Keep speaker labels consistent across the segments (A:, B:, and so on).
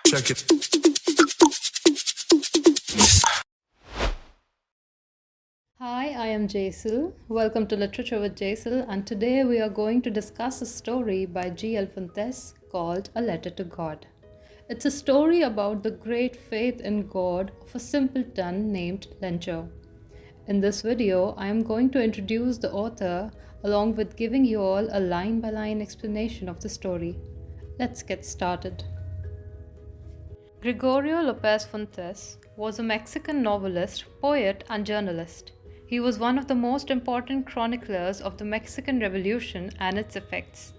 A: Check it.
B: Hi, I am Jaisal. Welcome to Literature with Jaisal, and today we are going to discuss a story by G.L. Fuentes called A Letter to God. It's a story about the great faith in God of a simpleton named Lencho. In this video, I am going to introduce the author along with giving you all a line by line explanation of the story. Let's get started. Gregorio Lopez Fuentes was a Mexican novelist, poet, and journalist. He was one of the most important chroniclers of the Mexican Revolution and its effects.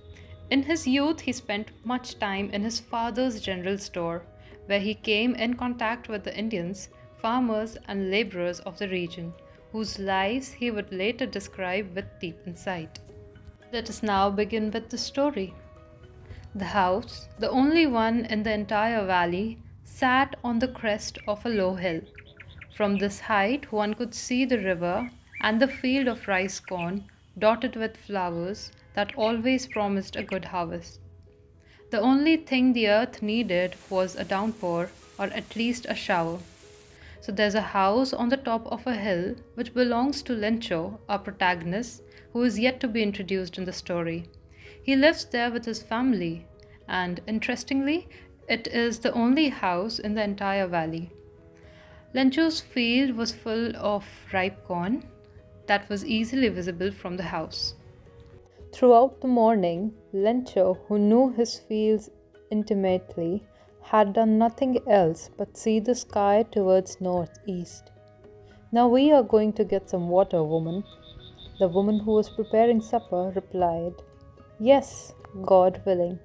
B: In his youth, he spent much time in his father's general store, where he came in contact with the Indians, farmers, and laborers of the region, whose lives he would later describe with deep insight. Let us now begin with the story. The house, the only one in the entire valley, sat on the crest of a low hill. From this height, one could see the river and the field of rice corn dotted with flowers that always promised a good harvest. The only thing the earth needed was a downpour, or at least a shower. So there's a house on the top of a hill which belongs to Lencho, our protagonist, who is yet to be introduced in the story. He lives there with his family, and interestingly, it is the only house in the entire valley. Lencho's field was full of ripe corn that was easily visible from the house. Throughout the morning, Lencho, who knew his fields intimately, had done nothing else but see the sky towards northeast. "Now we are going to get some water, woman." The woman who was preparing supper replied, "Yes, God willing."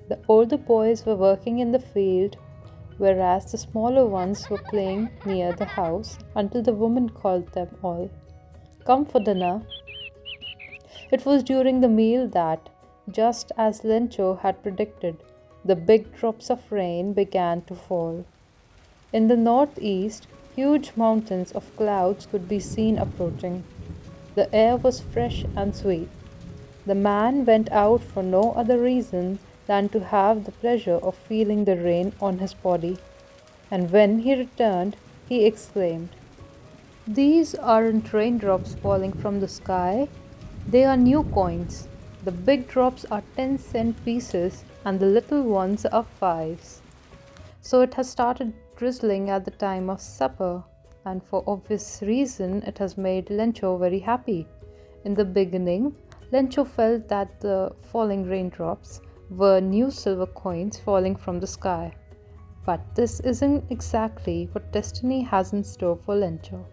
B: The older boys were working in the field, whereas the smaller ones were playing near the house until the woman called them all. "Come for dinner." It was during the meal that, just as Lencho had predicted, the big drops of rain began to fall. In the northeast, huge mountains of clouds could be seen approaching. The air was fresh and sweet. The man went out for no other reason than to have the pleasure of feeling the rain on his body. And when he returned, he exclaimed, "These aren't raindrops falling from the sky, they are new coins. The big drops are 10-cent pieces and the little ones are fives." So it has started drizzling at the time of supper, and for obvious reason, it has made Lencho very happy. In the beginning, Lencho felt that the falling raindrops were new silver coins falling from the sky. But this isn't exactly what destiny has in store for Lencho.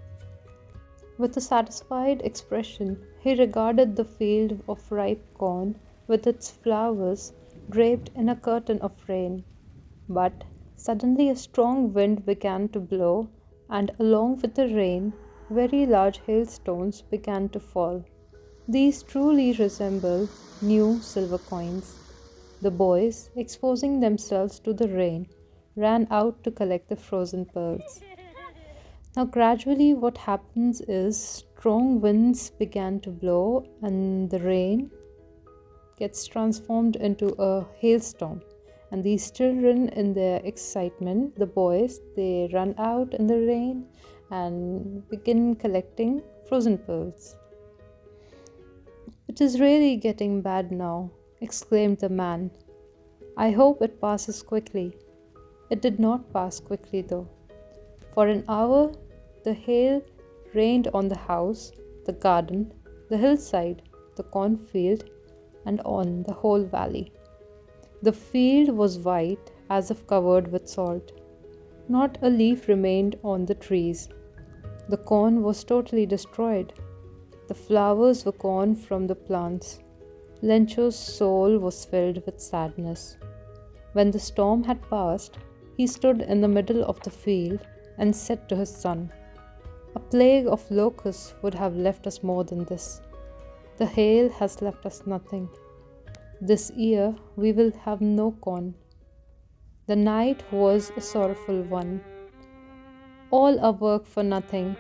B: With a satisfied expression, he regarded the field of ripe corn with its flowers draped in a curtain of rain. But suddenly a strong wind began to blow, and along with the rain, very large hailstones began to fall. These truly resemble new silver coins. The boys, exposing themselves to the rain, ran out to collect the frozen pearls. Now, gradually, what happens is strong winds began to blow, and the rain gets transformed into a hailstorm. And these children, in their excitement, the boys, they run out in the rain and begin collecting frozen pearls. "It is really getting bad now," exclaimed the man. "I hope it passes quickly." It did not pass quickly, though. For an hour, the hail rained on the house, the garden, the hillside, the cornfield, and on the whole valley. The field was white as if covered with salt. Not a leaf remained on the trees. The corn was totally destroyed. The flowers were gone from the plants. Lencho's soul was filled with sadness. When the storm had passed, he stood in the middle of the field and said to his son, "A plague of locusts would have left us more than this. The hail has left us nothing. This year we will have no corn." The night was a sorrowful one. "All our work for nothing.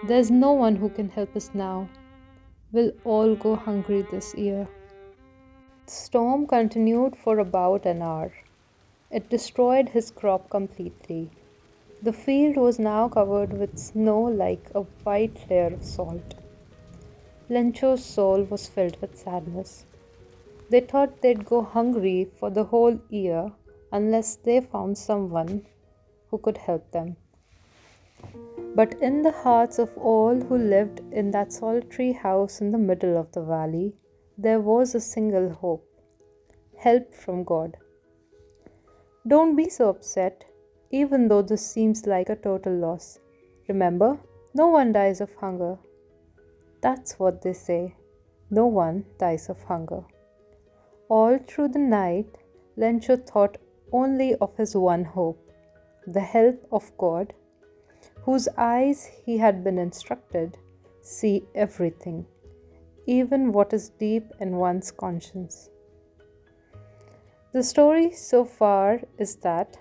B: There's no one who can help us now. We'll all go hungry this year." The storm continued for about an hour. It destroyed his crop completely. The field was now covered with snow like a white layer of salt. Lencho's soul was filled with sadness. They thought they'd go hungry for the whole year unless they found someone who could help them. But in the hearts of all who lived in that solitary house in the middle of the valley, there was a single hope: help from God. Don't be so upset, even though this seems like a total loss. Remember, no one dies of hunger. That's what they say. No one dies of hunger. All through the night, Lencho thought only of his one hope: the help of God, whose eyes, he had been instructed, see everything, even what is deep in one's conscience. The story so far is that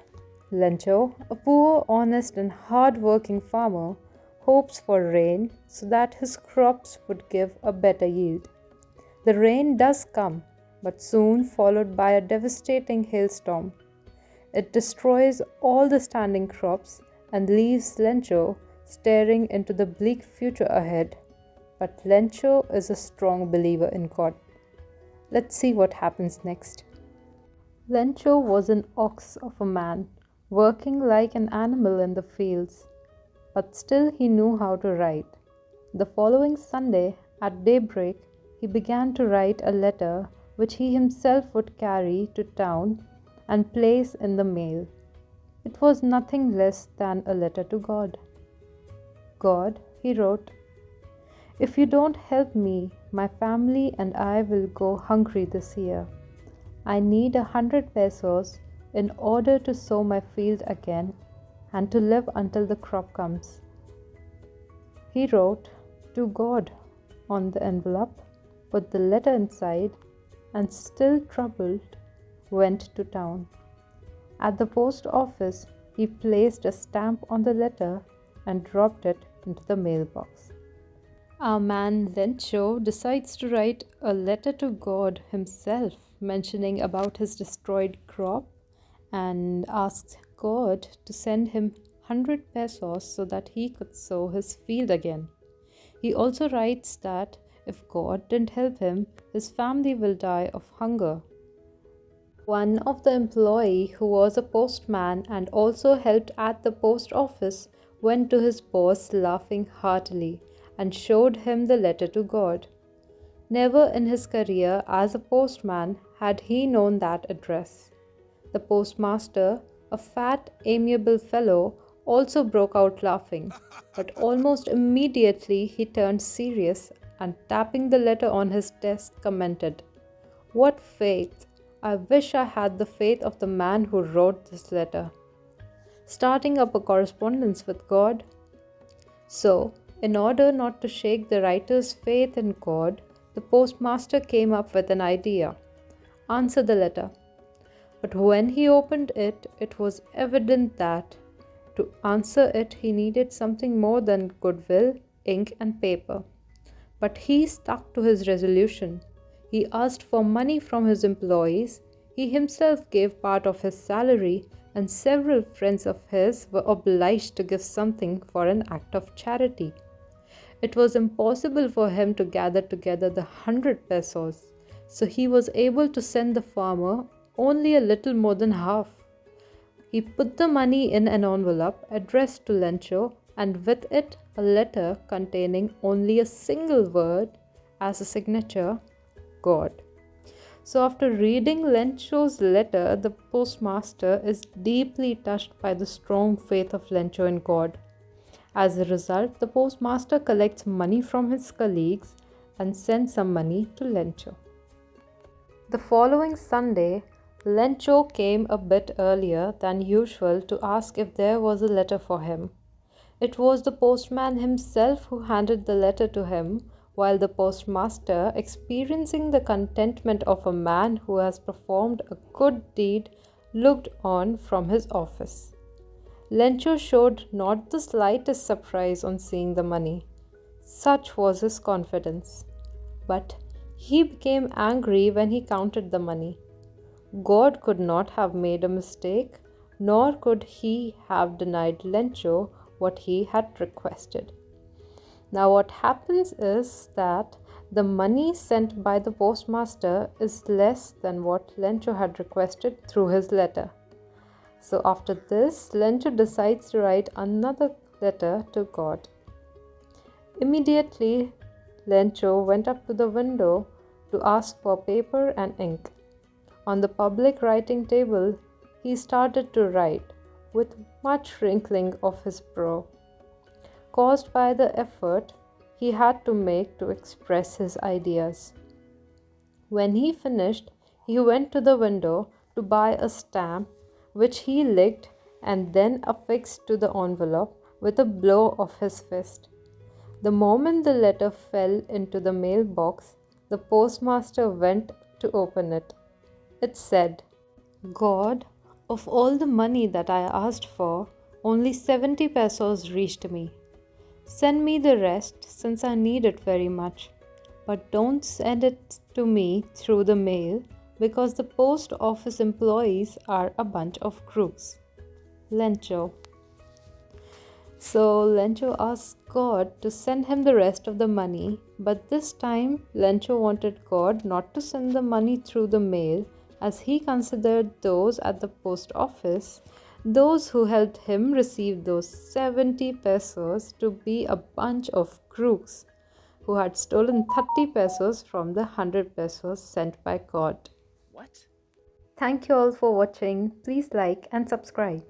B: Lencho, a poor, honest, and hard-working farmer, hopes for rain so that his crops would give a better yield. The rain does come, but soon followed by a devastating hailstorm. It destroys all the standing crops and leaves Lencho staring into the bleak future ahead. But Lencho is a strong believer in God. Let's see what happens next. Lencho was an ox of a man, working like an animal in the fields, but still he knew how to write. The following Sunday, at daybreak, he began to write a letter which he himself would carry to town and place in the mail. It was nothing less than a letter to God. God, he wrote, if you don't help me, my family and I will go hungry this year. I need 100 pesos in order to sow my field again and to live until the crop comes. He wrote to God on the envelope, put the letter inside, and still troubled, went to town. At the post office, he placed a stamp on the letter and dropped it into the mailbox. Our man Lencho decides to write a letter to God himself, mentioning about his destroyed crop, and asks God to send him 100 pesos so that he could sow his field again. He also writes that if God didn't help him, his family will die of hunger. One of the employees, who was a postman and also helped at the post office, went to his boss laughing heartily and showed him the letter to God. Never in his career as a postman had he known that address. The postmaster, a fat, amiable fellow, also broke out laughing, but almost immediately he turned serious and, tapping the letter on his desk, commented, "What faith! I wish I had the faith of the man who wrote this letter." Starting up a correspondence with God. So, in order not to shake the writer's faith in God, the postmaster came up with an idea: answer the letter. But when he opened it, it was evident that to answer it he needed something more than goodwill, ink, and paper. But he stuck to his resolution. He asked for money from his employees. He himself gave part of his salary, and several friends of his were obliged to give something for an act of charity. It was impossible for him to gather together the 100 pesos, so he was able to send the farmer only a little more than half. He put the money in an envelope addressed to Lencho, and with it a letter containing only a single word as a signature: God. So after reading Lencho's letter, the postmaster is deeply touched by the strong faith of Lencho in God. As a result, the postmaster collects money from his colleagues and sends some money to Lencho. The following Sunday, Lencho came a bit earlier than usual to ask if there was a letter for him. It was the postman himself who handed the letter to him, while the postmaster, experiencing the contentment of a man who has performed a good deed, looked on from his office. Lencho showed not the slightest surprise on seeing the money. Such was his confidence. But he became angry when he counted the money. God could not have made a mistake, nor could he have denied Lencho what he had requested. Now, what happens is that the money sent by the postmaster is less than what Lencho had requested through his letter. So, after this, Lencho decides to write another letter to God. Immediately, Lencho went up to the window to ask for paper and ink. On the public writing table, he started to write, with much wrinkling of his brow, caused by the effort he had to make to express his ideas. When he finished, he went to the window to buy a stamp, which he licked and then affixed to the envelope with a blow of his fist. The moment the letter fell into the mailbox, the postmaster went to open it. It said, God, of all the money that I asked for, only 70 pesos reached me. Send me the rest since I need it very much. But don't send it to me through the mail because the post office employees are a bunch of crooks. Lencho. So Lencho asked God to send him the rest of the money, but this time Lencho wanted God not to send the money through the mail as he considered those at the post office, those who helped him receive those 70 pesos, to be a bunch of crooks who had stolen 30 pesos from the 100 pesos sent by God.
A: What?
B: Thank you all for watching. Please like and subscribe.